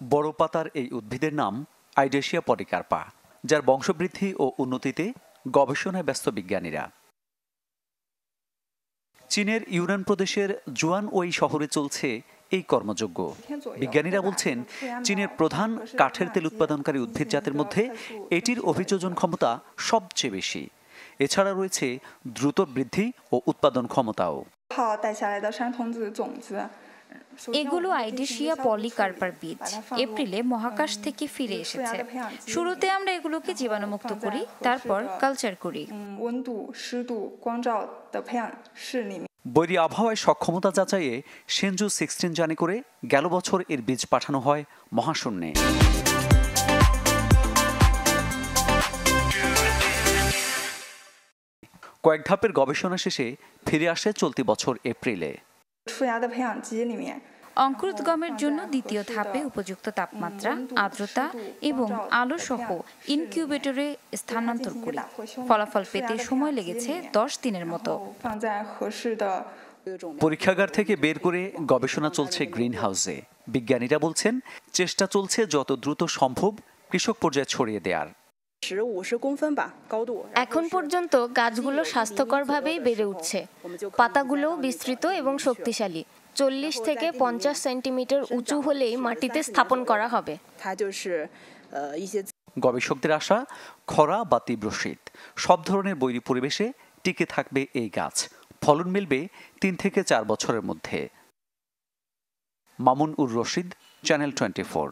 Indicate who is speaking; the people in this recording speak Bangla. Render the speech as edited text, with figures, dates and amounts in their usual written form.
Speaker 1: বড় পাতার এই উদ্ভিদের নাম আইডেশিয়া পলিকার্পা, যার বংশবৃদ্ধি ও উন্নতিতে গবেষণায় ব্যস্ত বিজ্ঞানীরা। চীনের ইউনান প্রদেশের জুয়ানওই শহরে চলছে এই কর্মযজ্ঞ। বিজ্ঞানীরা বলছেন, চীনের প্রধান কাঠের তেল উৎপাদনকারী উদ্ভিদ জাতের মধ্যে এটির অভিযোজন ক্ষমতা সবচেয়ে বেশি। এছাড়া রয়েছে দ্রুত বৃদ্ধি ও উৎপাদন ক্ষমতাও।
Speaker 2: এগুলো আইডেশিয়া পলিকার্পার বীজ। এপ্রিলে মহাকাশ থেকে ফিরে এসেছে। শুরুতে আমরা এগুলোকে জীবাণুমুক্ত করি, তারপর কালচার করি।
Speaker 1: বৈরী আবহাওয়ায় সক্ষমতা যাচাইয়ে শেনজু 16 জানে করে গেল বছর এর বীজ পাঠানো হয় মহাশূন্যে। কয়েক ধাপের গবেষণা শেষে ফিরে আসে চলতি বছর এপ্রিলে।
Speaker 2: অঙ্কুরোদ্গমের জন্য দ্বিতীয় ধাপে উপযুক্ত তাপমাত্রা, আর্দ্রতা এবং আলো সহ ইনকিউবেটরে স্থানান্তর করি। ফলাফল পেতে সময় লেগেছে 10 দিনের মতো।
Speaker 1: পরীক্ষাগার থেকে বের করে গবেষণা চলছে গ্রিন হাউসে। বিজ্ঞানীরা বলছেন, চেষ্টা চলছে যত দ্রুত সম্ভব কৃষক পর্যায়ে ছড়িয়ে দেওয়ার।
Speaker 3: এখন পর্যন্ত গাছগুলো স্বাস্থ্যকরভাবেই বেড়ে উঠছে। পাতাগুলোও বিস্তৃত এবং শক্তিশালী। 40 থেকে 50 সেন্টিমিটার উঁচু হলেই মাটিতে স্থাপন করা হবে।
Speaker 1: গবেষকদের আশা, খরা বা তীব্র শীত সব ধরনের বৈরী পরিবেশে টিকে থাকবে এই গাছ। ফলন মিলবে 3 থেকে 4 বছরের মধ্যে। মামুন উর রশিদ, চ্যানেল 24।